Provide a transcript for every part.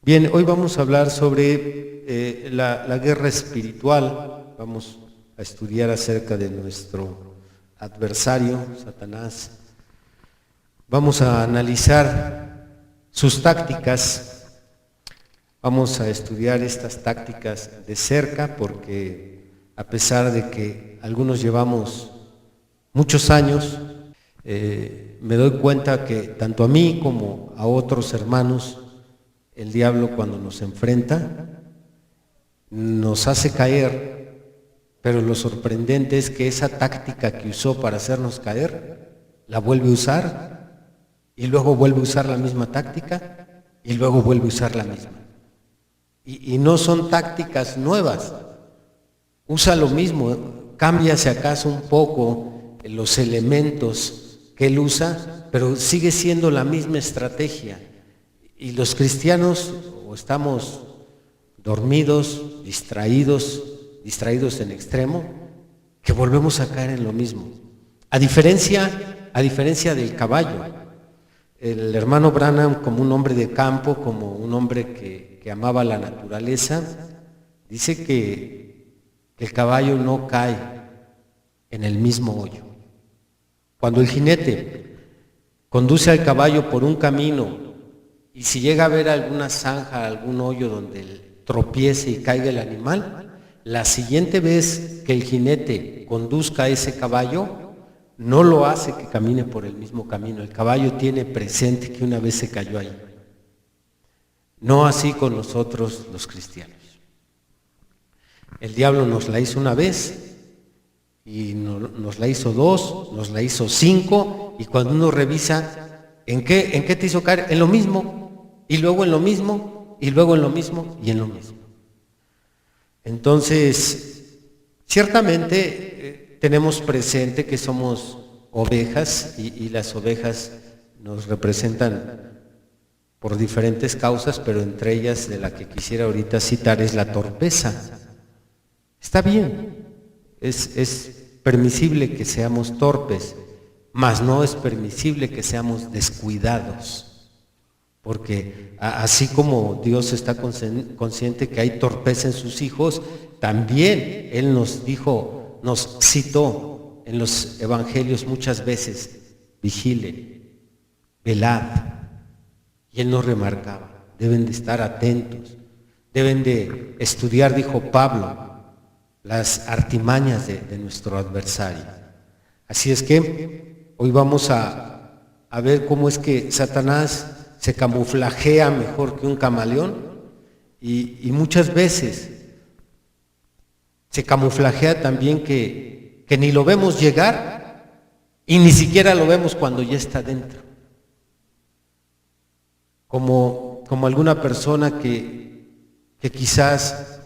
Bien, hoy vamos a hablar sobre la guerra espiritual. Vamos a estudiar acerca de nuestro adversario, Satanás. Vamos a analizar sus tácticas. Vamos a estudiar estas tácticas de cerca porque a pesar de que algunos llevamos muchos años, me doy cuenta que tanto a mí como a otros hermanos, el diablo cuando nos enfrenta, nos hace caer, pero lo sorprendente es que esa táctica que usó para hacernos caer, la vuelve a usar, y luego vuelve a usar la misma táctica, y luego vuelve a usar la misma. Y no son tácticas nuevas, usa lo mismo, cambia si acaso un poco los elementos que él usa, pero sigue siendo la misma estrategia. Y los cristianos o estamos dormidos, distraídos en extremo, que volvemos a caer en lo mismo. A diferencia del caballo, el hermano Branham, como un hombre de campo, como un hombre que amaba la naturaleza, dice que el caballo no cae en el mismo hoyo. Cuando el jinete conduce al caballo por un camino, y si llega a ver alguna zanja, algún hoyo donde tropiece y caiga el animal, la siguiente vez que el jinete conduzca a ese caballo, no lo hace que camine por el mismo camino. El caballo tiene presente que una vez se cayó ahí. No así con nosotros los cristianos. El diablo nos la hizo una vez, y nos la hizo dos, nos la hizo 5, y cuando uno revisa, ¿en qué te hizo caer? En lo mismo. Y luego en lo mismo, y luego en lo mismo, y en lo mismo. Entonces, ciertamente tenemos presente que somos ovejas, y las ovejas nos representan por diferentes causas, pero entre ellas de la que quisiera ahorita citar es la torpeza. Está bien, es permisible que seamos torpes, mas no es permisible que seamos descuidados. Porque así como Dios está consciente que hay torpeza en sus hijos, también Él nos dijo, nos citó en los evangelios muchas veces, vigile, velad. Y Él nos remarcaba, deben de estar atentos, deben de estudiar, dijo Pablo, las artimañas de nuestro adversario. Así es que hoy vamos a ver cómo es que Satanás se camuflajea mejor que un camaleón, y muchas veces se camuflajea también que ni lo vemos llegar y ni siquiera lo vemos cuando ya está dentro. Como alguna persona que quizás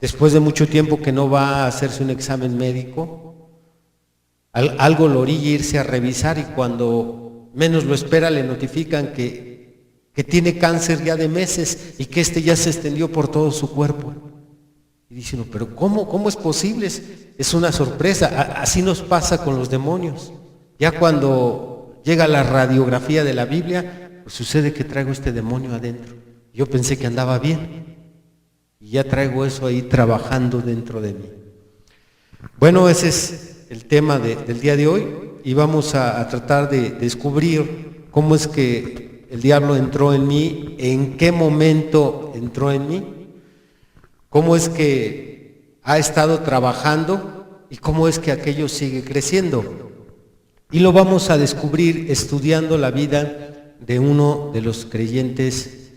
después de mucho tiempo que no va a hacerse un examen médico, algo lo orilla irse a revisar, y cuando menos lo espera le notifican que tiene cáncer ya de meses y que ya se extendió por todo su cuerpo. Y dice uno, pero ¿cómo es posible? Es una sorpresa. Así nos pasa con los demonios. Ya cuando llega la radiografía de la Biblia, pues sucede que traigo este demonio adentro. Yo pensé que andaba bien, y ya traigo eso ahí trabajando dentro de mí. Bueno, ese es el tema del día de hoy, y vamos a tratar de descubrir cómo es que el diablo entró en mí, en qué momento entró en mí, cómo es que ha estado trabajando y cómo es que aquello sigue creciendo. Y lo vamos a descubrir estudiando la vida de uno de los creyentes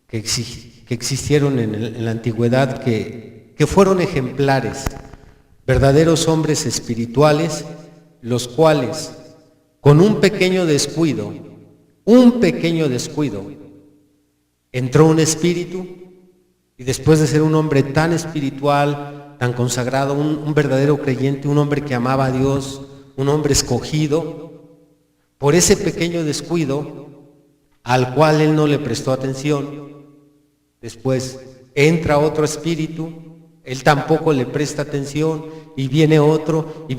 que existieron en la antigüedad, que fueron ejemplares, verdaderos hombres espirituales, los cuales con un pequeño descuido, entró un espíritu, y después de ser un hombre tan espiritual, tan consagrado, un verdadero creyente, un hombre que amaba a Dios, un hombre escogido, por ese pequeño descuido al cual él no le prestó atención, después entra otro espíritu, él tampoco le presta atención, y viene otro, y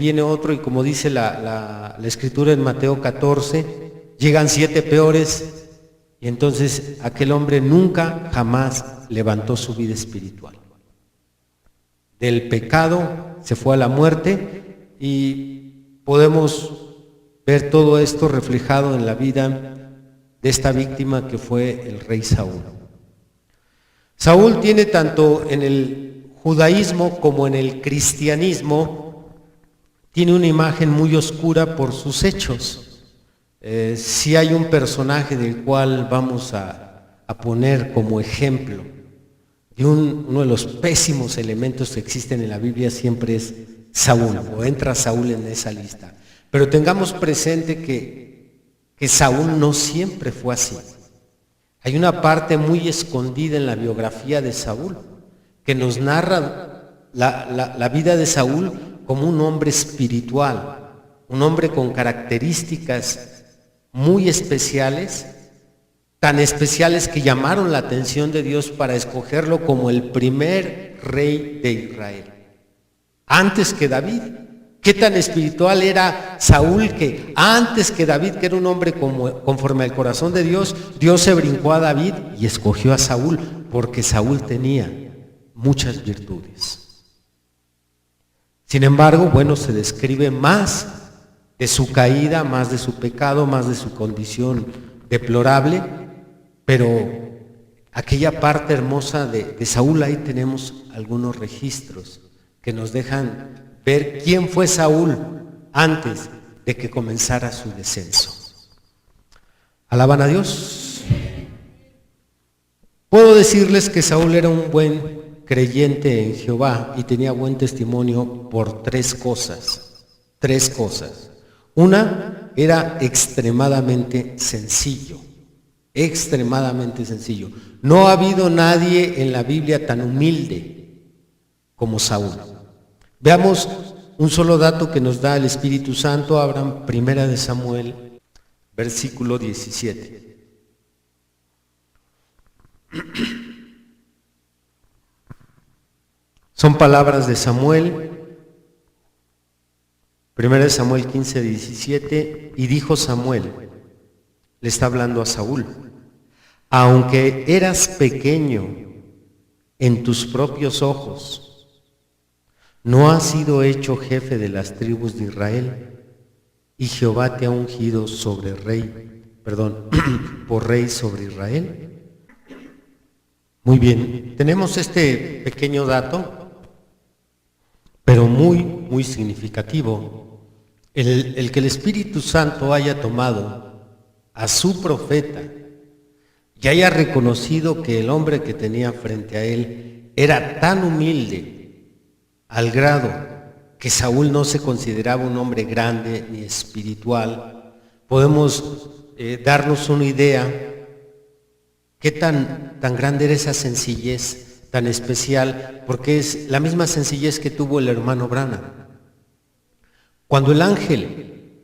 como dice la Escritura en Mateo 14, llegan 7 peores, Y entonces aquel hombre nunca, jamás levantó su vida espiritual. Del pecado se fue a la muerte y podemos ver todo esto reflejado en la vida de esta víctima que fue el rey Saúl. Saúl tiene tanto en el judaísmo como en el cristianismo, tiene una imagen muy oscura por sus hechos. Si hay un personaje del cual vamos a poner como ejemplo de uno de los pésimos elementos que existen en la Biblia, siempre es Saúl, o entra Saúl en esa lista. Pero tengamos presente que Saúl no siempre fue así. Hay una parte muy escondida en la biografía de Saúl que nos narra la vida de Saúl como un hombre espiritual, un hombre con características muy especiales, tan especiales que llamaron la atención de Dios para escogerlo como el primer rey de Israel, antes que David. ¿Qué tan espiritual era Saúl que antes que David, que era un hombre conforme al corazón de Dios, Dios se brincó a David y escogió a Saúl, porque Saúl tenía muchas virtudes? Sin embargo, bueno, se describe más de su caída, más de su pecado, más de su condición deplorable, pero aquella parte hermosa de Saúl, ahí tenemos algunos registros que nos dejan ver quién fue Saúl antes de que comenzara su descenso. ¿Alaban a Dios? Puedo decirles que Saúl era un buen creyente en Jehová y tenía buen testimonio por tres cosas. Una, era extremadamente sencillo. No ha habido nadie en la Biblia tan humilde como Saúl. Veamos un solo dato que nos da el Espíritu Santo. Abran 1 Samuel, versículo 17. Son palabras de Samuel. 1 Samuel 15, 17. Y dijo Samuel, le está hablando a Saúl: aunque eras pequeño en tus propios ojos, no has sido hecho jefe de las tribus de Israel, y Jehová te ha ungido por rey sobre Israel. Muy bien, tenemos este pequeño dato, pero muy significativo. El que el Espíritu Santo haya tomado a su profeta y haya reconocido que el hombre que tenía frente a él era tan humilde, al grado que Saúl no se consideraba un hombre grande ni espiritual, podemos darnos una idea qué tan grande era esa sencillez tan especial, porque es la misma sencillez que tuvo el hermano Branham. Cuando el ángel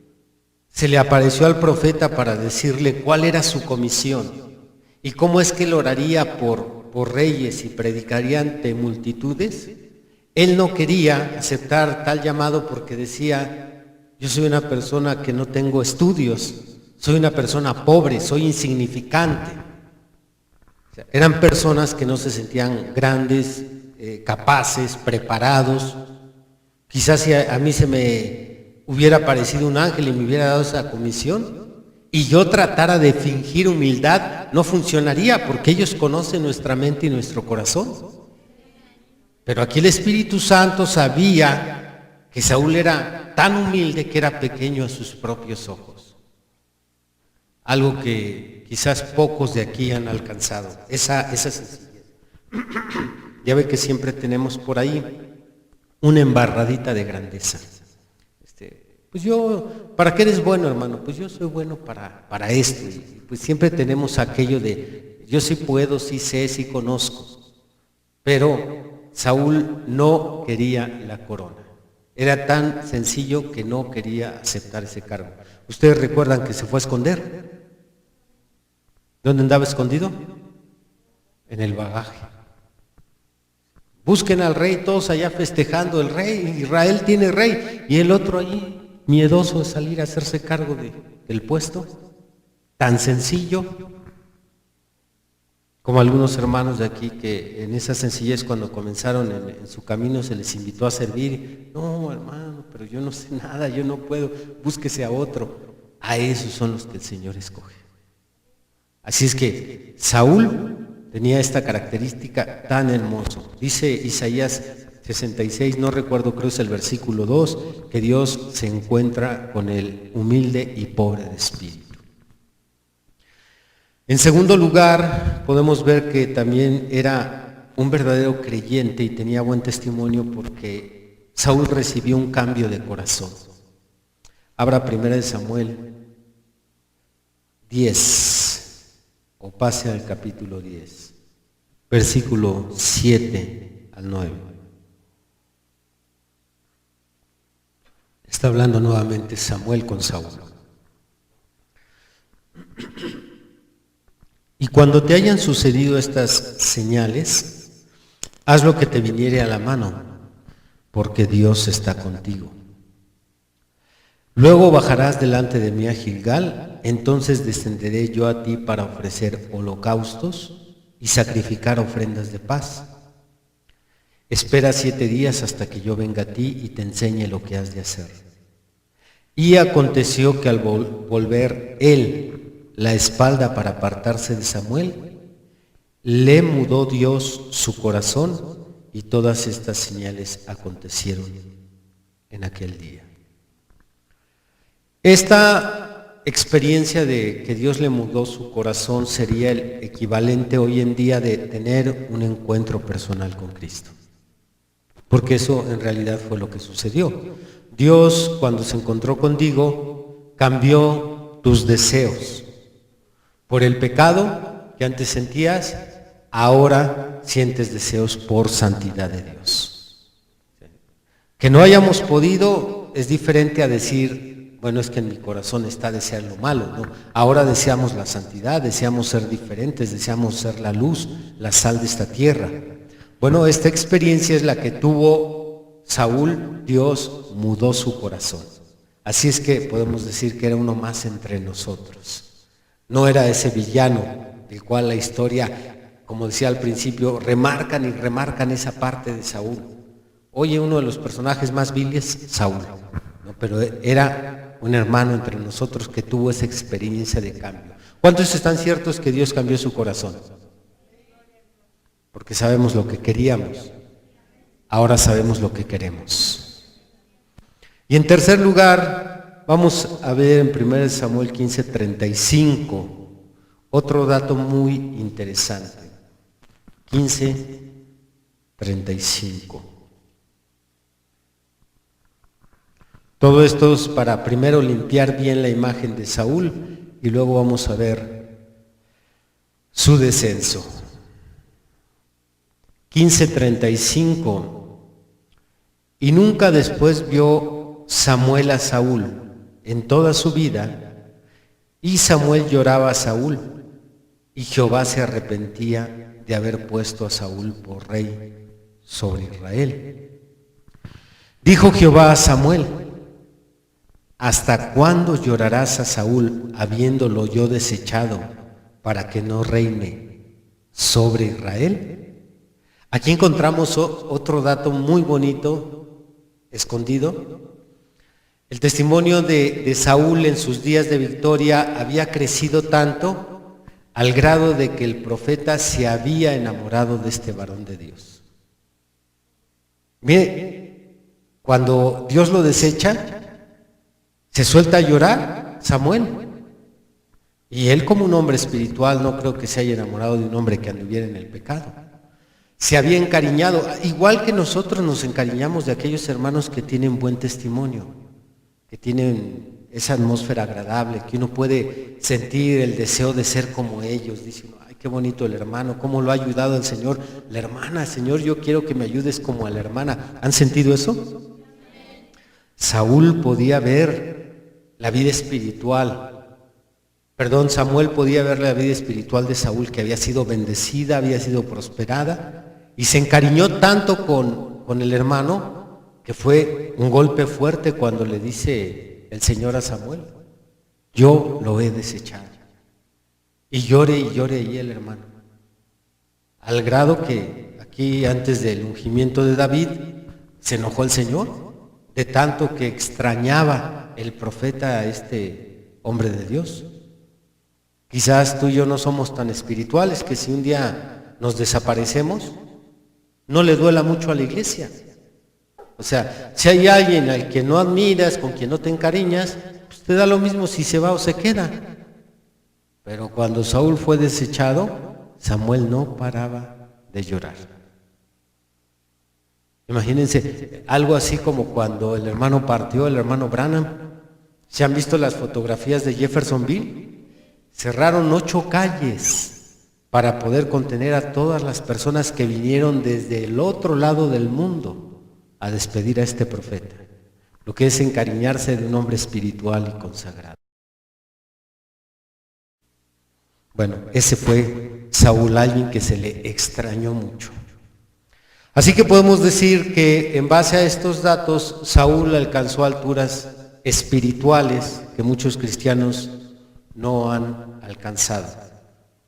se le apareció al profeta para decirle cuál era su comisión y cómo es que él oraría por reyes y predicaría ante multitudes, él no quería aceptar tal llamado porque decía: yo soy una persona que no tengo estudios, soy una persona pobre, soy insignificante. O sea, eran personas que no se sentían grandes, capaces, preparados. Quizás si a mí se me hubiera aparecido un ángel y me hubiera dado esa comisión y yo tratara de fingir humildad, no funcionaría, porque ellos conocen nuestra mente y nuestro corazón. Pero aquí el Espíritu Santo sabía que Saúl era tan humilde que era pequeño a sus propios ojos. Algo que quizás pocos de aquí han alcanzado, esa sencillez. Ya ve que siempre tenemos por ahí una embarradita de grandeza. Pues yo, ¿para qué eres bueno, hermano? Pues yo soy bueno para esto. Pues siempre tenemos aquello de: yo sí puedo, sí sé, sí conozco. Pero Saúl no quería la corona. Era tan sencillo que no quería aceptar ese cargo. ¿Ustedes recuerdan que se fue a esconder? ¿Dónde andaba escondido? En el bagaje. Busquen al rey, todos allá festejando, el rey, Israel tiene rey, y el otro allí, miedoso de salir a hacerse cargo del puesto. Tan sencillo. como algunos hermanos de aquí que en esa sencillez cuando comenzaron en su camino se les invitó a servir. No, hermano, pero yo no sé nada, yo no puedo, búsquese a otro. A esos son los que el Señor escoge. Así es que Saúl tenía esta característica tan hermoso. Dice Isaías 66, no recuerdo, creo es el versículo 2, que Dios se encuentra con el humilde y pobre de espíritu. En segundo lugar, podemos ver que también era un verdadero creyente y tenía buen testimonio porque Saúl recibió un cambio de corazón. Abra 1 Samuel 10, o pase al capítulo 10, versículo 7 al 9. Está hablando nuevamente Samuel con Saúl. Y cuando te hayan sucedido estas señales, haz lo que te viniere a la mano, porque Dios está contigo. Luego bajarás delante de mí a Gilgal, entonces descenderé yo a ti para ofrecer holocaustos y sacrificar ofrendas de paz. Espera 7 días hasta que yo venga a ti y te enseñe lo que has de hacer. Y aconteció que al volver él la espalda para apartarse de Samuel, le mudó Dios su corazón y todas estas señales acontecieron en aquel día. Esta experiencia de que Dios le mudó su corazón sería el equivalente hoy en día de tener un encuentro personal con Cristo. Porque eso en realidad fue lo que sucedió. Dios, cuando se encontró contigo, cambió tus deseos. Por el pecado que antes sentías, ahora sientes deseos por santidad de Dios. Que no hayamos podido es diferente a decir, bueno, es que en mi corazón está desear lo malo, ¿no? Ahora deseamos la santidad, deseamos ser diferentes, deseamos ser la luz, la sal de esta tierra. Bueno, esta experiencia es la que tuvo Saúl. Dios mudó su corazón. Así es que podemos decir que era uno más entre nosotros. No era ese villano del cual la historia, como decía al principio, remarcan y remarcan esa parte de Saúl. Oye, uno de los personajes más viles, Saúl, ¿no? Pero era un hermano entre nosotros que tuvo esa experiencia de cambio. ¿Cuántos están ciertos que Dios cambió su corazón? Porque sabemos lo que queríamos, ahora sabemos lo que queremos. Y en tercer lugar, vamos a ver en 1 Samuel 15:35, otro dato muy interesante. 15:35. Todo esto es para primero limpiar bien la imagen de Saúl y luego vamos a ver su descenso. 15:35. Y nunca después vio Samuel a Saúl en toda su vida, y Samuel lloraba a Saúl, y Jehová se arrepentía de haber puesto a Saúl por rey sobre Israel. Dijo Jehová a Samuel: ¿hasta cuándo llorarás a Saúl habiéndolo yo desechado para que no reine sobre Israel? Aquí encontramos otro dato muy bonito, escondido. El testimonio de Saúl en sus días de victoria había crecido tanto al grado de que el profeta se había enamorado de este varón de Dios. Mire, cuando Dios lo desecha, se suelta a llorar Samuel. Y él, como un hombre espiritual, no creo que se haya enamorado de un hombre que anduviera en el pecado. Se había encariñado, igual que nosotros nos encariñamos de aquellos hermanos que tienen buen testimonio, que tienen esa atmósfera agradable, que uno puede sentir el deseo de ser como ellos. Dice, ay, qué bonito el hermano, cómo lo ha ayudado el Señor. La hermana, Señor, yo quiero que me ayudes como a la hermana. ¿Han sentido eso? Saúl podía ver la vida espiritual. Samuel podía ver la vida espiritual de Saúl, que había sido bendecida, había sido prosperada, y se encariñó tanto con el hermano que fue un golpe fuerte cuando le dice el Señor a Samuel: yo lo he desechado. Y llore ahí el hermano. al grado que aquí antes del ungimiento de David se enojó el Señor, de tanto que extrañaba el profeta a este hombre de Dios. Quizás tú y yo no somos tan espirituales que si un día nos desaparecemos, no le duela mucho a la iglesia. O sea, si hay alguien al que no admiras, con quien no te encariñas, pues te da lo mismo si se va o se queda. Pero cuando Saúl fue desechado, Samuel no paraba de llorar. Imagínense, algo así como cuando el hermano partió, el hermano Branham. ¿Se han visto las fotografías de Jeffersonville? Cerraron 8 calles para poder contener a todas las personas que vinieron desde el otro lado del mundo a despedir a este profeta, lo que es encariñarse de un hombre espiritual y consagrado. Bueno, ese fue Saúl, alguien que se le extrañó mucho. Así que podemos decir que en base a estos datos, Saúl alcanzó alturas espirituales que muchos cristianos no han alcanzado.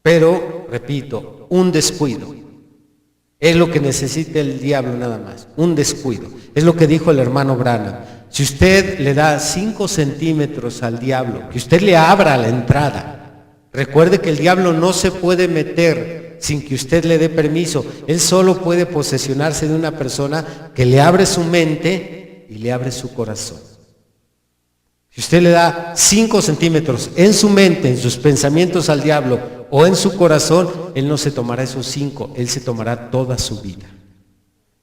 Pero, repito, un descuido. Es lo que necesita el diablo nada más, un descuido. Es lo que dijo el hermano Branham. Si usted le da 5 centímetros al diablo, que usted le abra la entrada, recuerde que el diablo no se puede meter sin que usted le dé permiso. Él solo puede posesionarse de una persona que le abre su mente y le abre su corazón. Si usted le da 5 centímetros en su mente, en sus pensamientos al diablo o en su corazón, él no se tomará esos 5, él se tomará toda su vida.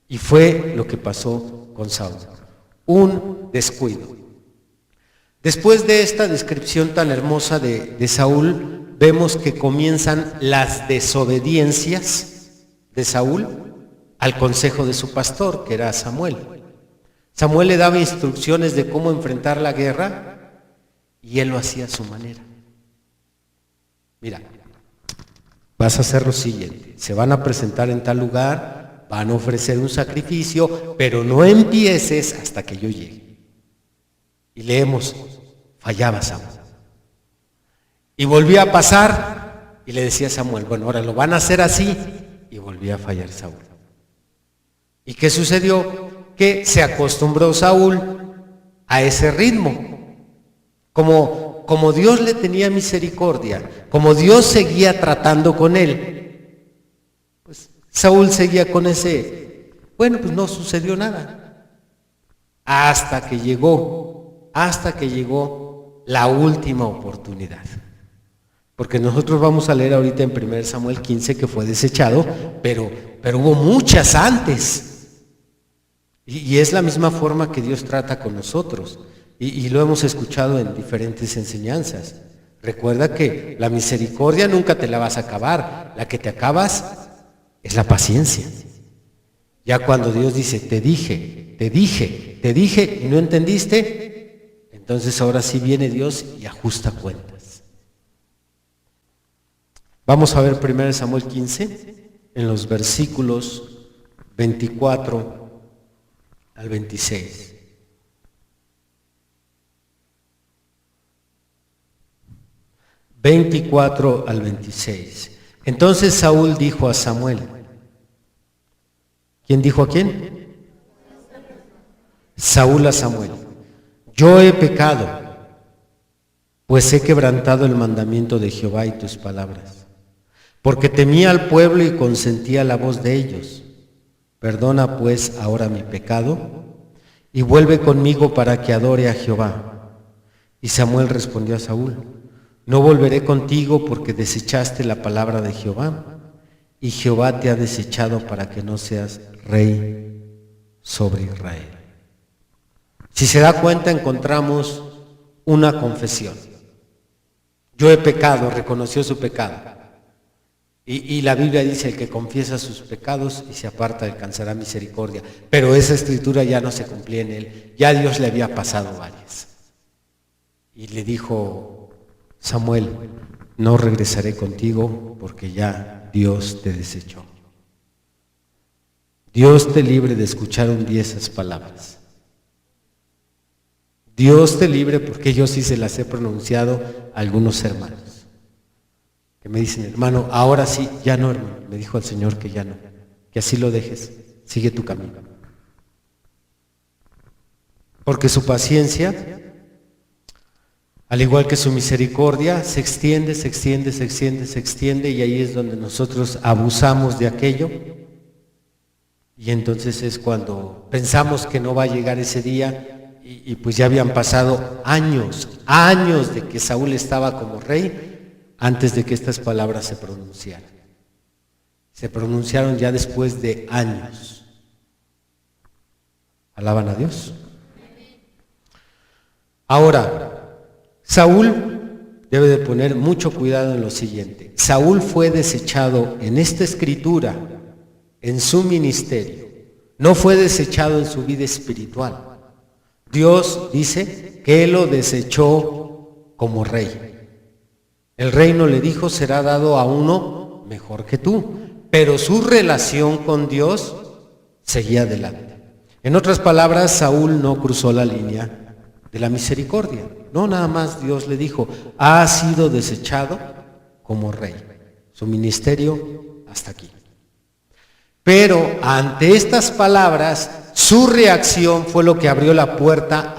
Y fue lo que pasó con Saúl. Un descuido. Después de esta descripción tan hermosa de Saúl, vemos que comienzan las desobediencias de Saúl al consejo de su pastor, que era Samuel. Samuel le daba instrucciones de cómo enfrentar la guerra y él lo hacía a su manera. Mira, vas a hacer lo siguiente, se van a presentar en tal lugar, van a ofrecer un sacrificio, pero no empieces hasta que yo llegue. Y leemos, fallaba Samuel. Y volvía a pasar y le decía a Samuel, bueno, ahora lo van a hacer así, y volvía a fallar Saúl. ¿Y qué sucedió? Que se acostumbró Saúl a ese ritmo. Como Dios le tenía misericordia, como Dios seguía tratando con él, pues Saúl seguía con ese, bueno, pues no sucedió nada. Hasta que llegó la última oportunidad. Porque nosotros vamos a leer ahorita en 1 Samuel 15 que fue desechado, pero hubo muchas antes. Y es la misma forma que Dios trata con nosotros. Y lo hemos escuchado en diferentes enseñanzas. Recuerda que la misericordia nunca te la vas a acabar. La que te acabas es la paciencia. Ya cuando Dios dice, te dije y no entendiste, entonces ahora sí viene Dios y ajusta cuentas. Vamos a ver 1 Samuel 15 en los versículos 24 al 26. Al 26. Entonces Saúl dijo a Samuel. ¿Quién dijo a quién? Saúl a Samuel. Yo he pecado, pues he quebrantado el mandamiento de Jehová y tus palabras, porque temía al pueblo y consentía la voz de ellos. Perdona pues ahora mi pecado y vuelve conmigo para que adore a Jehová. Y Samuel respondió a Saúl, no volveré contigo porque desechaste la palabra de Jehová y Jehová te ha desechado para que no seas rey sobre Israel. Si se da cuenta, encontramos una confesión. Yo he pecado, reconoció su pecado. Y la Biblia dice, el que confiesa sus pecados y se aparta alcanzará misericordia. Pero esa escritura ya no se cumplía en él. Ya Dios le había pasado varias. Y le dijo, Samuel, no regresaré contigo porque ya Dios te desechó. Dios te libre de escuchar un día esas palabras. Dios te libre porque yo sí se las he pronunciado a algunos hermanos. que me dicen, hermano, ahora sí, ya no, hermano. Me dijo el Señor que ya no, que así lo dejes, sigue tu camino. Porque su paciencia, al igual que su misericordia, se extiende, se extiende, se extiende, se extiende, y ahí es donde nosotros abusamos de aquello. Y entonces es cuando pensamos que no va a llegar ese día, y pues ya habían pasado años de que Saúl estaba como rey, antes de que estas palabras se pronunciaran. Se pronunciaron ya después de años. ¿Alaban a Dios? Ahora, Saúl debe de poner mucho cuidado en lo siguiente. Saúl fue desechado en esta escritura, en su ministerio. No fue desechado en su vida espiritual. Dios dice que Él lo desechó como rey. El reino, le dijo, será dado a uno mejor que tú. Pero su relación con Dios seguía adelante. En otras palabras, Saúl no cruzó la línea de la misericordia. No, nada más Dios le dijo, ha sido desechado como rey. Su ministerio hasta aquí. Pero ante estas palabras, su reacción fue lo que abrió la puerta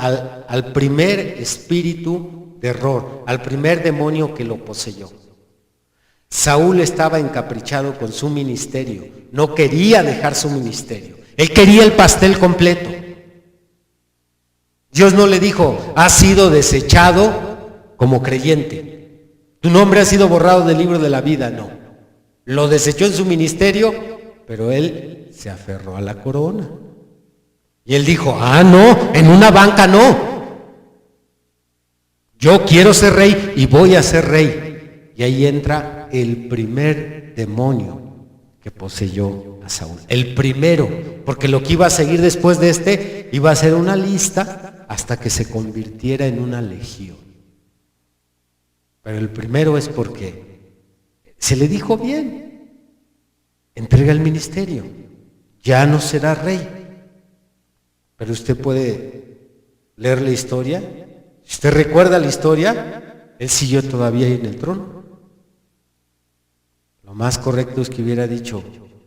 al primer espíritu de error, al primer demonio que lo poseyó. Saúl estaba encaprichado con su ministerio, no quería dejar su ministerio, él quería el pastel completo. Dios no le dijo, has sido desechado como creyente, tu nombre ha sido borrado del libro de la vida, no. Lo desechó en su ministerio, pero él se aferró a la corona. Y él dijo, no, en una banca no. Yo quiero ser rey y voy a ser rey. Y ahí entra el primer demonio que poseyó a Saúl. El primero, porque lo que iba a seguir después de este iba a ser una lista hasta que se convirtiera en una legión. Pero el primero es porque se le dijo bien, entrega el ministerio, ya no será rey. Pero usted puede leer la historia. Si usted recuerda la historia, él siguió todavía ahí en el trono. Lo más correcto es que hubiera dicho,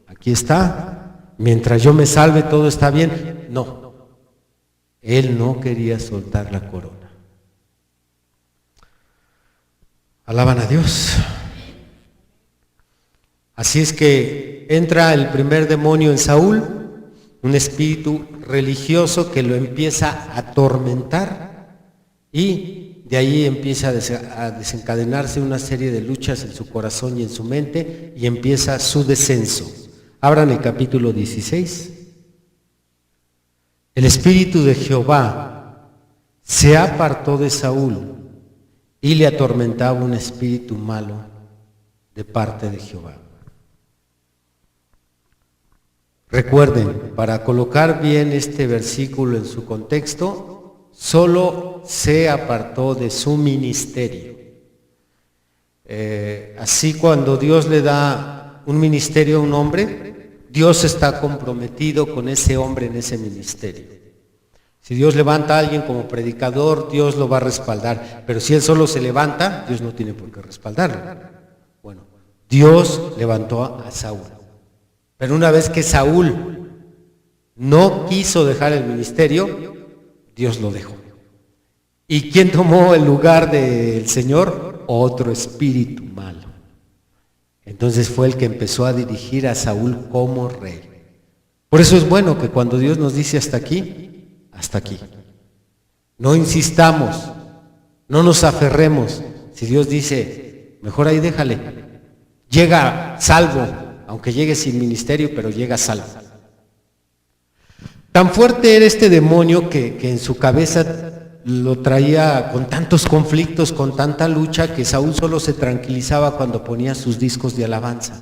aquí está, mientras yo me salve todo está bien. No, él no quería soltar la corona. Alaban a Dios. Así es que entra el primer demonio en Saúl, un espíritu religioso que lo empieza a atormentar, y de ahí empieza a desencadenarse una serie de luchas en su corazón y en su mente, y empieza su descenso. Abran el capítulo 16. El espíritu de Jehová se apartó de Saúl y le atormentaba un espíritu malo de parte de Jehová. Recuerden, para colocar bien este versículo en su contexto, solo se apartó de su ministerio. Así, cuando Dios le da un ministerio a un hombre, Dios está comprometido con ese hombre en ese ministerio. Si Dios levanta a alguien como predicador, Dios lo va a respaldar, pero si él solo se levanta, Dios no tiene por qué respaldarlo. Bueno, Dios levantó a Saúl. Pero una vez que Saúl no quiso dejar el ministerio, Dios lo dejó. ¿Y quién tomó el lugar del Señor? Otro espíritu malo. Entonces fue el que empezó a dirigir a Saúl como rey. Por eso es bueno que cuando Dios nos dice hasta aquí, hasta aquí. No insistamos, no nos aferremos. Si Dios dice, mejor ahí déjale. Llega salvo, aunque llegue sin ministerio, pero llega salvo. Tan fuerte era este demonio que en su cabeza lo traía con tantos conflictos, con tanta lucha, que Saúl solo se tranquilizaba cuando ponía sus discos de alabanza.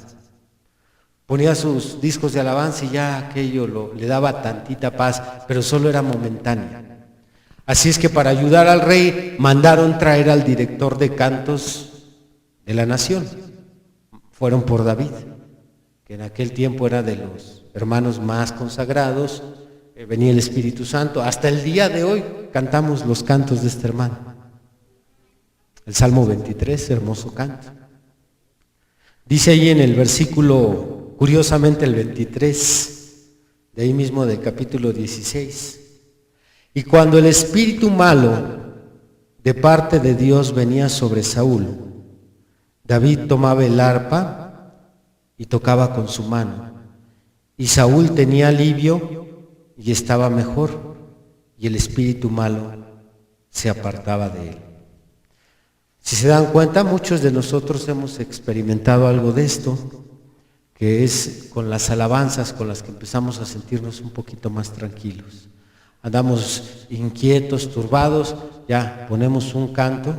Ponía sus discos de alabanza y ya aquello le daba tantita paz, pero solo era momentánea. Así es que para ayudar al rey mandaron traer al director de cantos de la nación. Fueron por David, que en aquel tiempo era de los hermanos más consagrados. Venía el Espíritu Santo. Hasta el día de hoy cantamos los cantos de este hermano. El Salmo 23, hermoso canto. Dice ahí en el versículo, curiosamente el 23, de ahí mismo del capítulo 16. Y cuando el espíritu malo de parte de Dios venía sobre Saúl, David tomaba el arpa y tocaba con su mano. Y Saúl tenía alivio y estaba mejor, y el espíritu malo se apartaba de él. Si se dan cuenta, muchos de nosotros hemos experimentado algo de esto, que es con las alabanzas con las que empezamos a sentirnos un poquito más tranquilos. Andamos inquietos, turbados, ya ponemos un canto,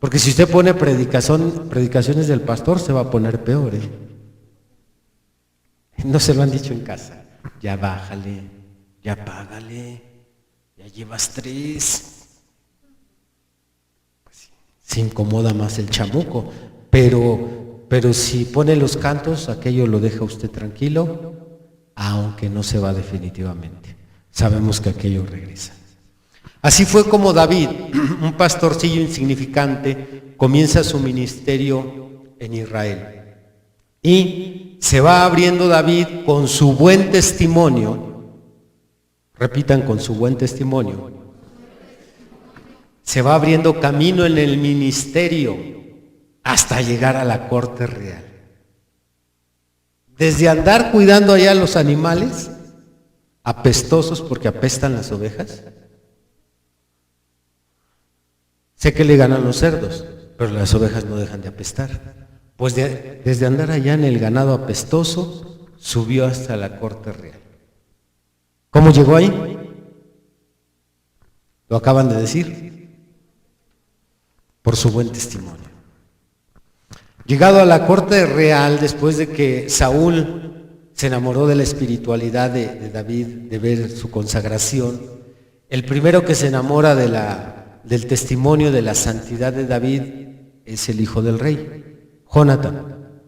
porque si usted pone predicaciones del pastor se va a poner peor, ¿eh? No se lo han dicho en casa, ya bájale, ya págale, ya llevas 3. Se incomoda más el chamuco, pero si pone los cantos, aquello lo deja usted tranquilo, aunque no se va definitivamente. Sabemos que aquello regresa. Así fue como David, un pastorcillo insignificante, comienza su ministerio en Israel. Y se va abriendo David con su buen testimonio, repitan, con su buen testimonio, se va abriendo camino en el ministerio hasta llegar a la corte real. Desde andar cuidando allá a los animales, apestosos porque apestan las ovejas. Sé que le ganan los cerdos, pero las ovejas no dejan de apestar. Pues desde andar allá en el ganado apestoso, subió hasta la corte real. ¿Cómo llegó ahí? Lo acaban de decir. Por su buen testimonio. Llegado a la corte real, después de que Saúl se enamoró de la espiritualidad de David, de ver su consagración, el primero que se enamora del testimonio de la santidad de David es el hijo del rey, Jonatán.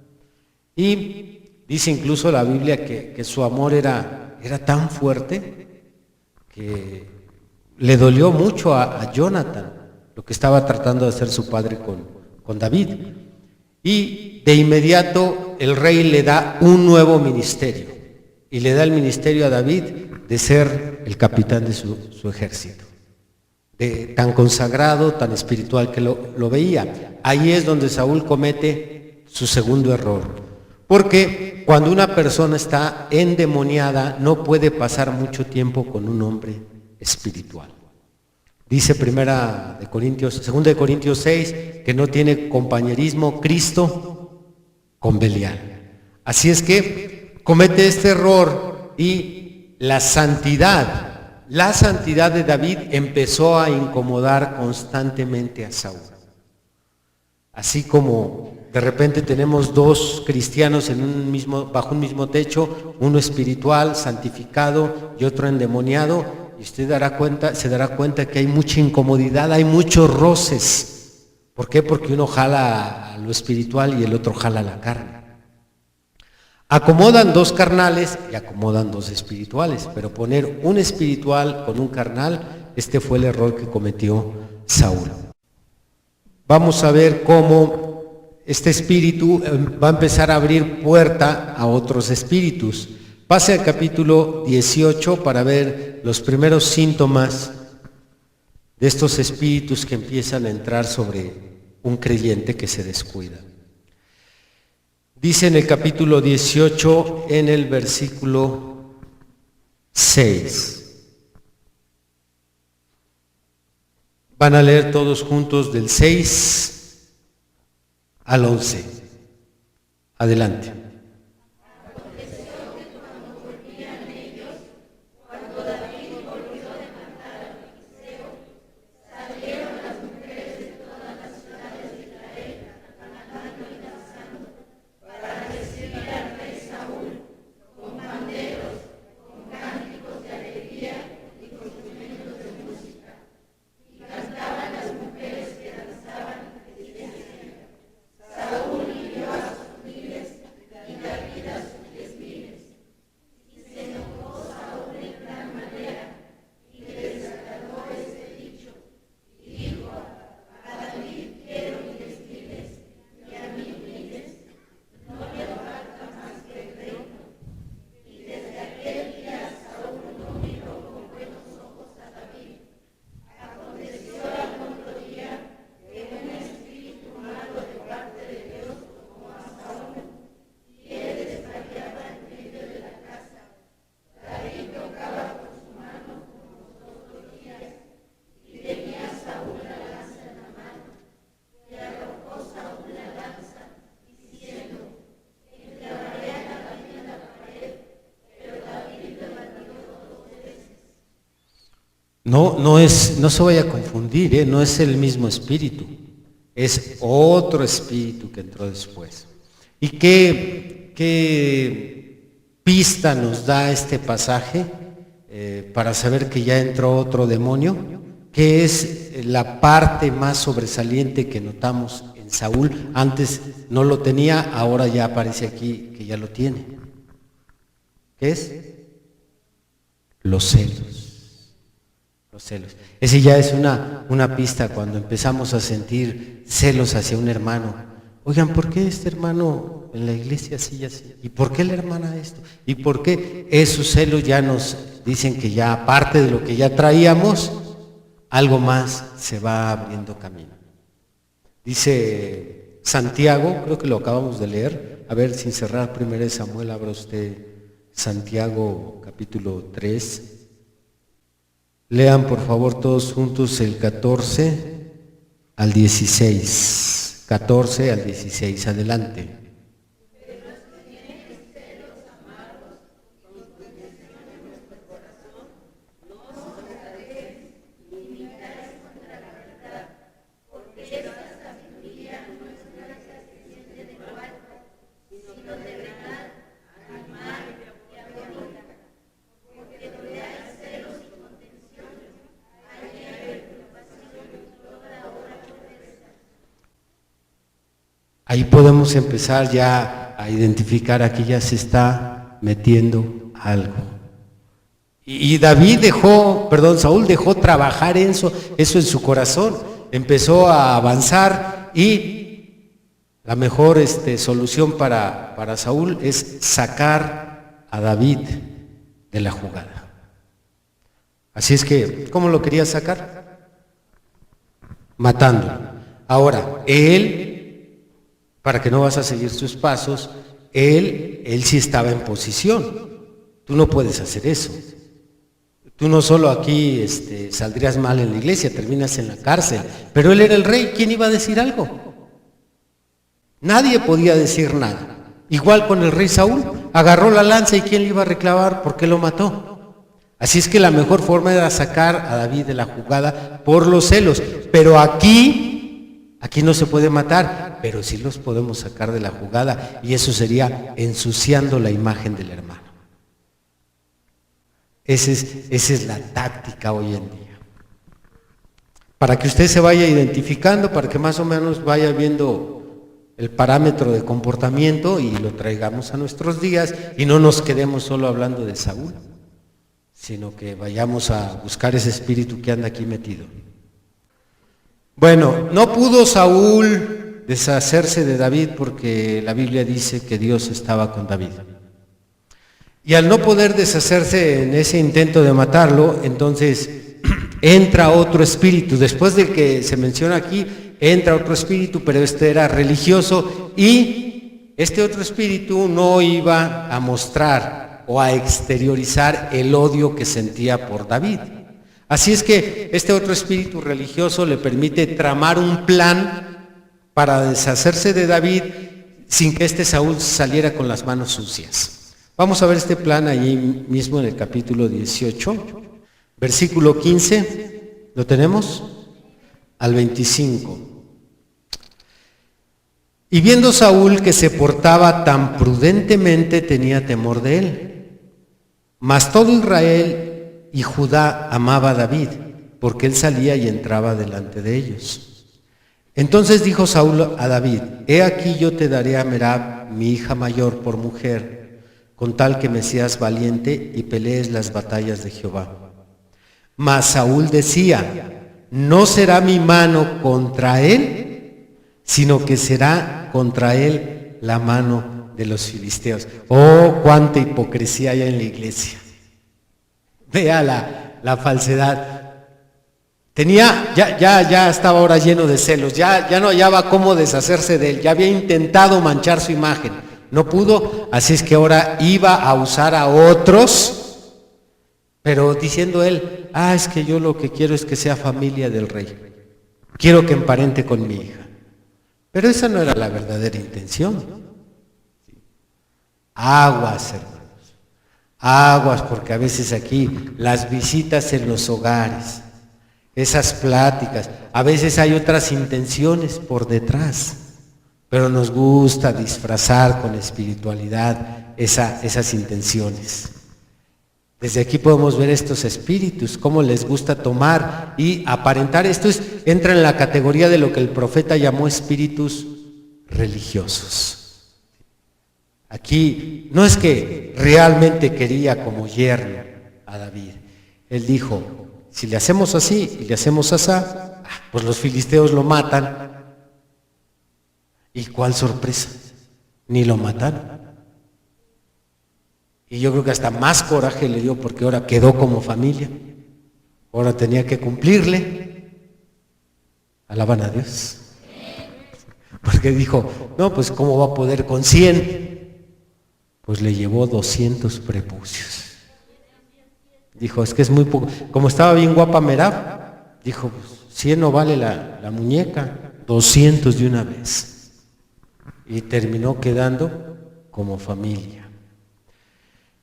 Y dice incluso la Biblia que su amor era tan fuerte que le dolió mucho a Jonatán lo que estaba tratando de hacer su padre con David. Y de inmediato el rey le da un nuevo ministerio, y le da el ministerio a David de ser el capitán de su ejército, tan consagrado, tan espiritual que lo veía. Ahí es donde Saúl comete su segundo error, porque cuando una persona está endemoniada no puede pasar mucho tiempo con un hombre espiritual. Dice 2 Corintios 6 que no tiene compañerismo Cristo con Belial. Así es que comete este error y la santidad de David empezó a incomodar constantemente a Saúl. Así como de repente tenemos dos cristianos bajo un mismo techo, uno espiritual, santificado y otro endemoniado, y usted se dará cuenta que hay mucha incomodidad, hay muchos roces. ¿Por qué? Porque uno jala a lo espiritual y el otro jala a la carne. Acomodan dos carnales y acomodan dos espirituales, pero poner un espiritual con un carnal, este fue el error que cometió Saúl. Vamos a ver cómo este espíritu va a empezar a abrir puerta a otros espíritus. Pase al capítulo 18 para ver los primeros síntomas de estos espíritus que empiezan a entrar sobre un creyente que se descuida. Dice en el capítulo 18, en el versículo 6. Van a leer todos juntos del 6 al 11. Adelante. no se vaya a confundir, no es el mismo espíritu, es otro espíritu que entró después. ¿Y qué pista nos da este pasaje para saber que ya entró otro demonio? ¿Qué es la parte más sobresaliente que notamos en Saúl? Antes no lo tenía, ahora ya aparece aquí que ya lo tiene. ¿Qué es? Los celos. Los celos. Ese ya es una pista cuando empezamos a sentir celos hacia un hermano. Oigan, ¿por qué este hermano en la iglesia así y así? ¿Y por qué la hermana esto? ¿Y por qué esos celos ya nos dicen que ya aparte de lo que ya traíamos, algo más se va abriendo camino? Dice Santiago, creo que lo acabamos de leer, a ver, sin cerrar 1 Samuel, abra usted Santiago capítulo 3. Lean por favor todos juntos el 14 al 16. 14 al 16, adelante. Ahí podemos empezar ya a identificar, aquí ya se está metiendo algo. Y Saúl dejó trabajar eso en su corazón, empezó a avanzar y la mejor solución para Saúl es sacar a David de la jugada. Así es que, ¿cómo lo quería sacar? Matándolo. Ahora, él, para que no vas a seguir sus pasos, él sí estaba en posición. Tú no puedes hacer eso. Tú no solo aquí saldrías mal en la iglesia, terminas en la cárcel, pero él era el rey, ¿quién iba a decir algo? Nadie podía decir nada. Igual con el rey Saúl, agarró la lanza y ¿quién le iba a reclamar por qué lo mató? Así es que la mejor forma era sacar a David de la jugada por los celos, pero aquí no se puede matar, pero sí los podemos sacar de la jugada y eso sería ensuciando la imagen del hermano. Esa es la táctica hoy en día. Para que usted se vaya identificando, para que más o menos vaya viendo el parámetro de comportamiento y lo traigamos a nuestros días y no nos quedemos solo hablando de Saúl, sino que vayamos a buscar ese espíritu que anda aquí metido. Bueno, no pudo Saúl deshacerse de David porque la Biblia dice que Dios estaba con David. Y al no poder deshacerse en ese intento de matarlo, entonces entra otro espíritu. Después del que se menciona aquí, entra otro espíritu, pero este era religioso y este otro espíritu no iba a mostrar o a exteriorizar el odio que sentía por David. Así es que este otro espíritu religioso le permite tramar un plan para deshacerse de David sin que Saúl saliera con las manos sucias. Vamos a ver este plan allí mismo en el capítulo 18, versículo 15, ¿lo tenemos? Al 25. Y viendo Saúl que se portaba tan prudentemente, tenía temor de él. Mas todo Israel y Judá amaba a David, porque él salía y entraba delante de ellos. Entonces dijo Saúl a David: he aquí yo te daré a Merab, mi hija mayor, por mujer, con tal que me seas valiente y pelees las batallas de Jehová. Mas Saúl decía: no será mi mano contra él, sino que será contra él la mano de los filisteos. Oh, cuánta hipocresía hay en la iglesia. Vea la falsedad. Ya estaba ahora lleno de celos, ya no hallaba cómo deshacerse de él, ya había intentado manchar su imagen, no pudo, así es que ahora iba a usar a otros, pero diciendo él: es que yo lo que quiero es que sea familia del rey, quiero que emparente con mi hija. Pero esa no era la verdadera intención. Aguas, hermanos, Aguas, porque a veces aquí las visitas en los hogares, esas pláticas, a veces hay otras intenciones por detrás, pero nos gusta disfrazar con espiritualidad esas intenciones. Desde aquí podemos ver estos espíritus, cómo les gusta tomar y aparentar. Esto entra en la categoría de lo que el profeta llamó espíritus religiosos. Aquí no es que realmente quería como yerno a David. Él dijo, si le hacemos así y le hacemos asá, pues los filisteos lo matan. ¿Y cuál sorpresa? Ni lo mataron. Y yo creo que hasta más coraje le dio porque ahora quedó como familia. Ahora tenía que cumplirle. Alaban a Dios. Porque dijo, no, pues ¿cómo va a poder con 100? Pues le llevó 200 prepucios. Dijo, es que es muy poco. Como estaba bien guapa Merab, dijo, pues 100 no vale la muñeca, 200 de una vez. Y terminó quedando como familia.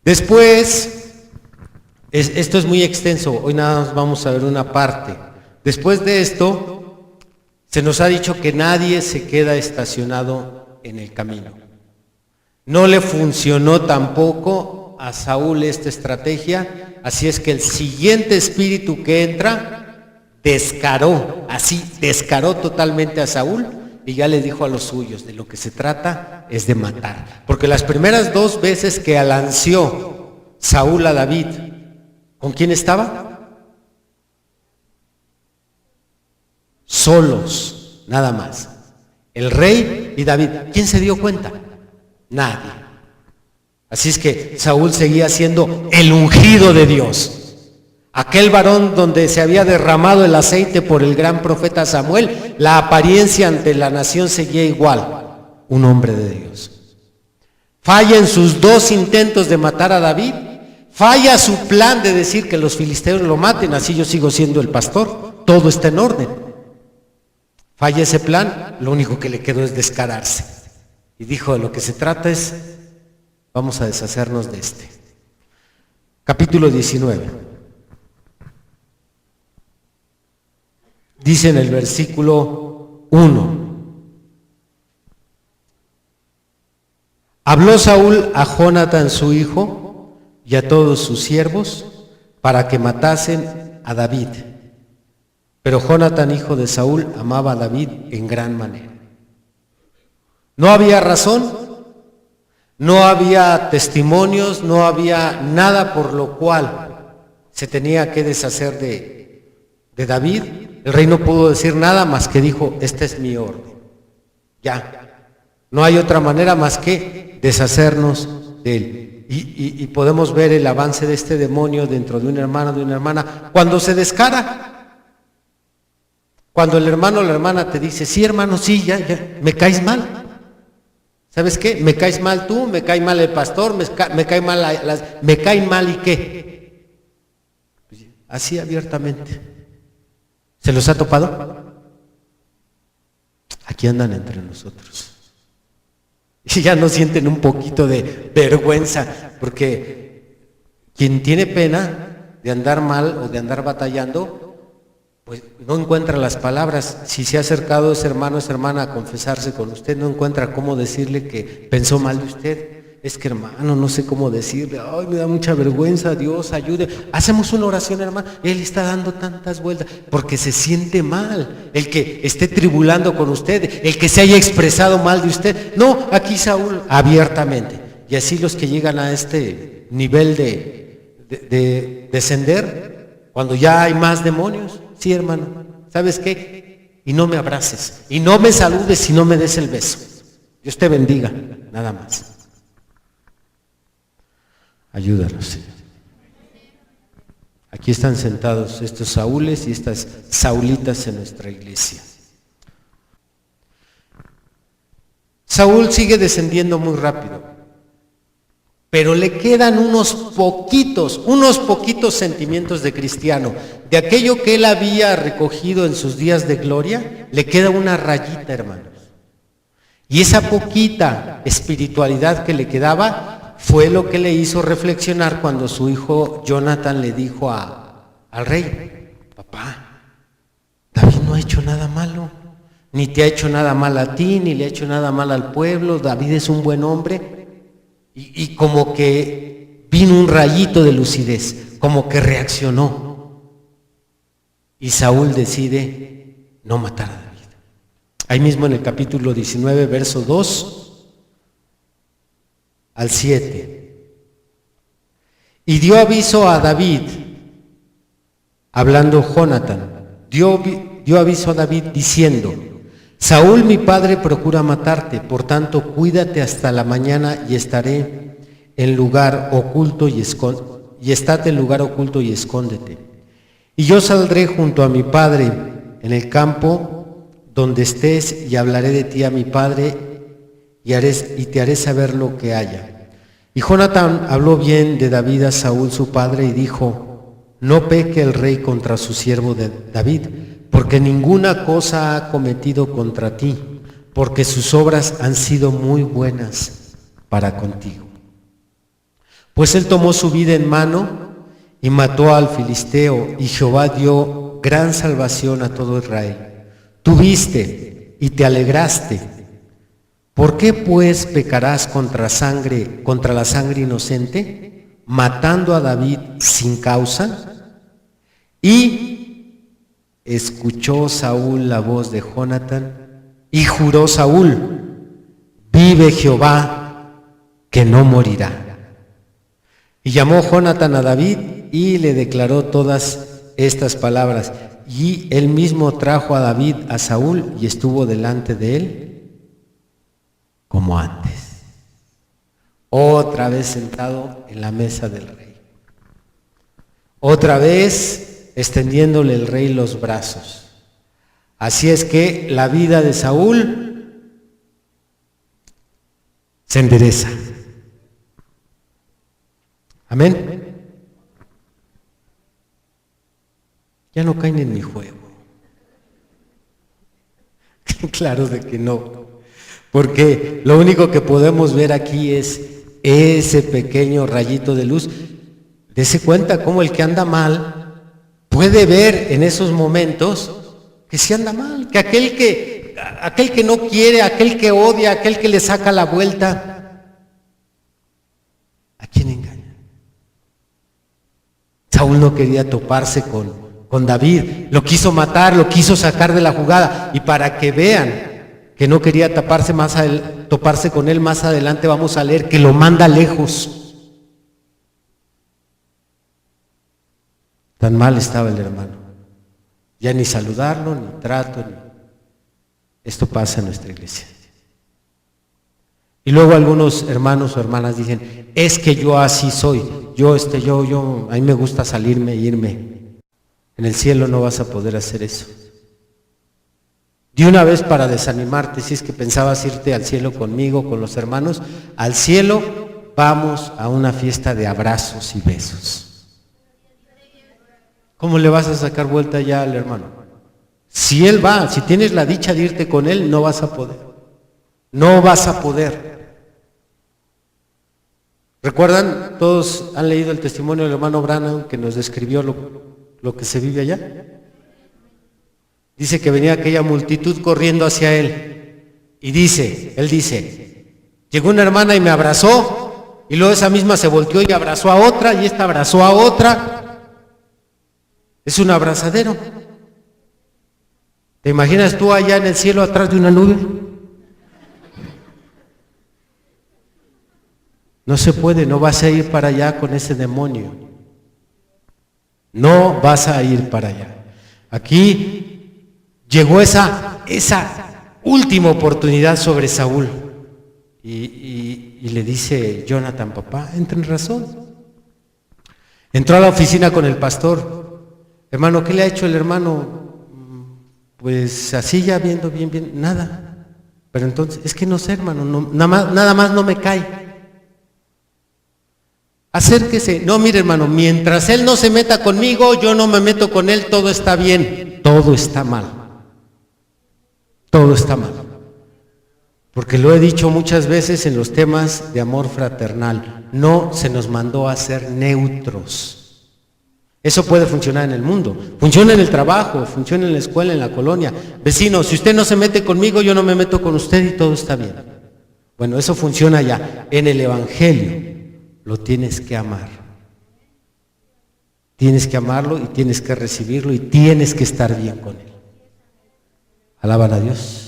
Después, esto es muy extenso, hoy nada más vamos a ver una parte. Después de esto, se nos ha dicho que nadie se queda estacionado en el camino. No le funcionó tampoco a Saúl esta estrategia, así es que el siguiente espíritu que entra descaró totalmente a Saúl y ya le dijo a los suyos, de lo que se trata es de matar. Porque las primeras 2 veces que alanceó Saúl a David, ¿con quién estaba? Solos, nada más. El rey y David. ¿Quién se dio cuenta? Nadie. Así es que Saúl seguía siendo el ungido de Dios. Aquel varón donde se había derramado el aceite por el gran profeta Samuel, la apariencia ante la nación seguía igual. Un hombre de Dios. Falla en sus 2 intentos de matar a David. Falla su plan de decir que los filisteos lo maten, así yo sigo siendo el pastor. Todo está en orden. Falla ese plan, lo único que le quedó es descararse. Y dijo, de lo que se trata es, vamos a deshacernos de este. Capítulo 19. Dice en el versículo 1. Habló Saúl a Jonatán su hijo y a todos sus siervos para que matasen a David. Pero Jonatán, hijo de Saúl, amaba a David en gran manera. No había razón, no había testimonios, no había nada por lo cual se tenía que deshacer de David. El rey no pudo decir nada más que dijo, esta es mi orden. Ya, no hay otra manera más que deshacernos de él. Y podemos ver el avance de este demonio dentro de un hermano, de una hermana, cuando se descara. Cuando el hermano o la hermana te dice, sí hermano, sí, ya, me caes mal. ¿Sabes qué? Me caes mal tú, me cae mal el pastor, me cae mal me caen mal y qué. Así abiertamente. ¿Se los ha topado? Aquí andan entre nosotros. Y ya no sienten un poquito de vergüenza, porque quien tiene pena de andar mal o de andar batallando, pues no encuentra las palabras. Si se ha acercado ese hermano, esa hermana a confesarse con usted, no encuentra cómo decirle que pensó mal de usted. Es que hermano, no sé cómo decirle, ay, me da mucha vergüenza, Dios ayude. Hacemos una oración, hermano, él está dando tantas vueltas, porque se siente mal, el que esté tribulando con usted, el que se haya expresado mal de usted. No, aquí Saúl, abiertamente. Y así los que llegan a este nivel de descender, cuando ya hay más demonios, sí hermano, ¿sabes qué? Y no me abraces, y no me saludes, y no me des el beso. Dios te bendiga, nada más. Ayúdanos, Señor. Aquí están sentados estos Saúles y estas Saulitas en nuestra iglesia. Saúl sigue descendiendo muy rápido, pero le quedan unos poquitos sentimientos de cristiano. De aquello que él había recogido en sus días de gloria, le queda una rayita, hermanos. Y esa poquita espiritualidad que le quedaba fue lo que le hizo reflexionar cuando su hijo Jonathan le dijo al rey: papá, David no ha hecho nada malo, ni te ha hecho nada mal a ti, ni le ha hecho nada mal al pueblo, David es un buen hombre. Y como que vino un rayito de lucidez, como que reaccionó. Y Saúl decide no matar a David. Ahí mismo en el capítulo 19, verso 2 al 7. Y dio aviso a David, hablando Jonathan, dio aviso a David diciendo: Saúl mi padre procura matarte, por tanto cuídate hasta la mañana y estaré en lugar oculto y estate en lugar oculto y escóndete. Y yo saldré junto a mi padre en el campo donde estés y hablaré de ti a mi padre y te haré saber lo que haya. Y Jonathan habló bien de David a Saúl su padre y dijo: no peque el rey contra su siervo de David, porque ninguna cosa ha cometido contra ti, porque sus obras han sido muy buenas para contigo. Pues él tomó su vida en mano y mató al filisteo, y Jehová dio gran salvación a todo Israel. Tú viste y te alegraste. ¿Por qué pues pecarás contra la sangre inocente, matando a David sin causa? Y escuchó Saúl la voz de Jonathan, y juró Saúl: vive Jehová, que no morirá. Y llamó Jonathan a David y le declaró todas estas palabras. Y él mismo trajo a David a Saúl y estuvo delante de él como antes. Otra vez sentado en la mesa del rey. Otra vez extendiéndole el rey los brazos. Así es que la vida de Saúl se endereza. Amén. Ya no caen en mi juego. Claro de que no. Porque lo único que podemos ver aquí es ese pequeño rayito de luz. Dese cuenta cómo el que anda mal puede ver en esos momentos que sí anda mal, que aquel que no quiere, aquel que odia, aquel que le saca la vuelta, ¿a quién engaña? Saúl no quería toparse con David, lo quiso matar, lo quiso sacar de la jugada, y para que vean que no quería toparse con él, más adelante vamos a leer que lo manda lejos. Tan mal estaba el hermano, ya ni saludarlo, ni trato, Esto pasa en nuestra iglesia. Y luego algunos hermanos o hermanas dicen: es que yo así soy, a mí me gusta salirme e irme. En el cielo no vas a poder hacer eso. De una vez, para desanimarte, si es que pensabas irte al cielo conmigo, con los hermanos, al cielo vamos a una fiesta de abrazos y besos. ¿Cómo le vas a sacar vuelta ya al hermano? Si él va, si tienes la dicha de irte con él, no vas a poder. No vas a poder. ¿Recuerdan? Todos han leído el testimonio del hermano Branham, que nos describió lo que se vive allá. Dice que venía aquella multitud corriendo hacia él. Y él dice, llegó una hermana y me abrazó, y luego esa misma se volteó y abrazó a otra, y esta abrazó a otra. Es un abrazadero. ¿Te imaginas tú allá en el cielo atrás de una nube? No se puede, no vas a ir para allá con ese demonio. No vas a ir para allá. Aquí llegó esa última oportunidad sobre Saúl. Y le dice Jonathan: papá, entra en razón. Entró a la oficina con el pastor. Hermano, ¿qué le ha hecho el hermano? Pues así ya viendo bien, nada. Pero entonces, es que no sé, hermano, nada más no me cae. Acérquese. No, mire, hermano, mientras él no se meta conmigo, yo no me meto con él, todo está bien. Todo está mal. Todo está mal. Porque lo he dicho muchas veces en los temas de amor fraternal, no se nos mandó a ser neutros. Eso puede funcionar en el mundo, funciona en el trabajo, funciona en la escuela, en la colonia. Vecino, si usted no se mete conmigo, yo no me meto con usted y todo está bien. Bueno, eso funciona ya. En el Evangelio lo tienes que amar. Tienes que amarlo y tienes que recibirlo y tienes que estar bien con él. Alaban a Dios.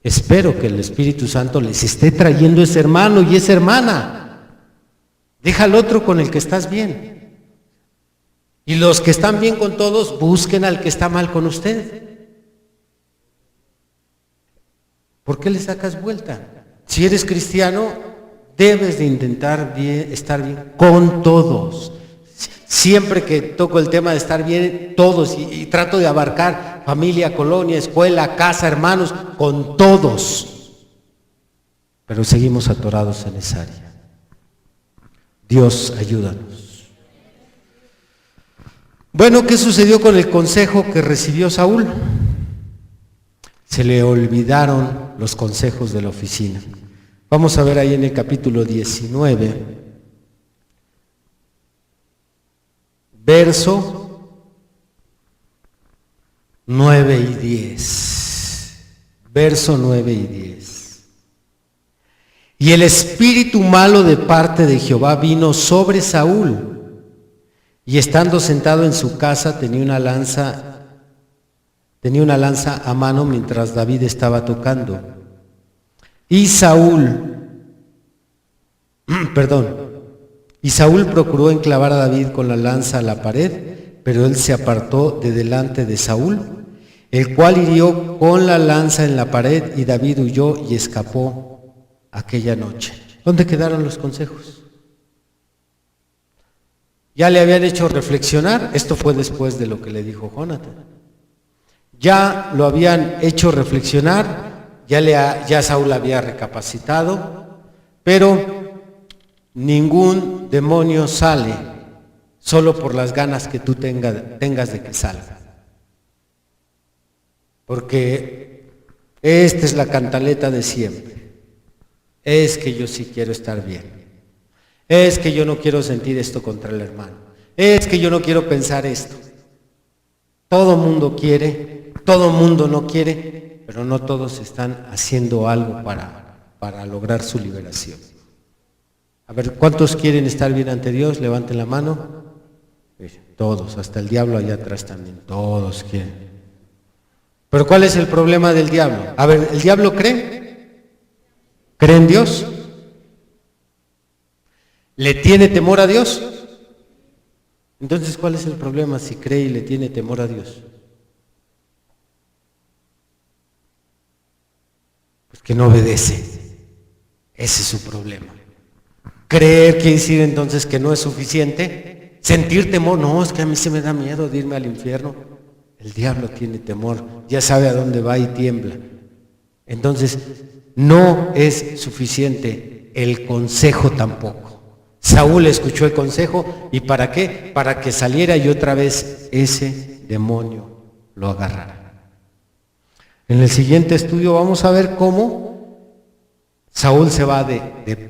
Espero que el Espíritu Santo les esté trayendo ese hermano y esa hermana. Deja al otro con el que estás bien. Y los que están bien con todos, busquen al que está mal con usted. ¿Por qué le sacas vuelta? Si eres cristiano, debes de intentar estar bien con todos. Siempre que toco el tema de estar bien, todos, y trato de abarcar familia, colonia, escuela, casa, hermanos, con todos. Pero seguimos atorados en esa área. Dios, ayúdanos. Bueno, ¿qué sucedió con el consejo que recibió Saúl? Se le olvidaron los consejos de la oficina. Vamos a ver ahí en el capítulo 19. Verso 9 y 10. Verso 9 y 10. Y el espíritu malo de parte de Jehová vino sobre Saúl, y estando sentado en su casa tenía una lanza a mano mientras David estaba tocando. Y Saúl procuró enclavar a David con la lanza a la pared, pero él se apartó de delante de Saúl, el cual hirió con la lanza en la pared, y David huyó y escapó aquella noche. ¿Dónde quedaron los consejos? Ya le habían hecho reflexionar, esto fue después de lo que le dijo Jonathan. Ya lo habían hecho reflexionar, ya Saúl había recapacitado, pero ningún demonio sale solo por las ganas que tú tengas de que salga. Porque esta es la cantaleta de siempre. Es que yo sí quiero estar bien. Es que yo no quiero sentir esto contra el hermano. Es que yo no quiero pensar esto. Todo mundo quiere, todo mundo no quiere, pero no todos están haciendo algo para lograr su liberación. A ver, ¿cuántos quieren estar bien ante Dios? Levanten la mano. Todos, hasta el diablo allá atrás también, todos quieren. Pero ¿cuál es el problema del diablo? A ver, ¿el diablo cree? ¿Cree en Dios? ¿Le tiene temor a Dios? Entonces, ¿cuál es el problema si cree y le tiene temor a Dios? Pues que no obedece. Ese es su problema. Creer quiere decir entonces que no es suficiente. Sentir temor, no, es que a mí se me da miedo de irme al infierno. El diablo tiene temor, ya sabe a dónde va y tiembla. Entonces, no es suficiente el consejo tampoco. Saúl escuchó el consejo, ¿y para qué? Para que saliera y otra vez ese demonio lo agarrara. En el siguiente estudio vamos a ver cómo Saúl se va de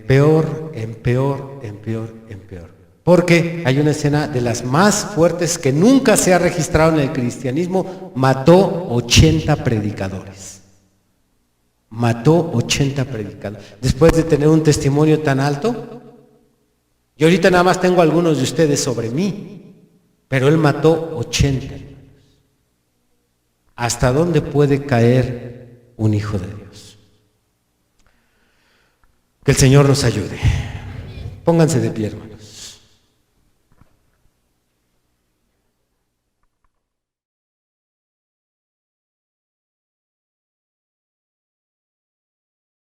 peor en peor, en peor, en peor. Porque hay una escena de las más fuertes que nunca se ha registrado en el cristianismo. Mató 80 predicadores. Mató 80 predicadores. Después de tener un testimonio tan alto, y ahorita nada más tengo algunos de ustedes sobre mí, pero él mató 80. ¿Hasta dónde puede caer un hijo de Dios? Que el Señor nos ayude. Pónganse de pie, hermanos.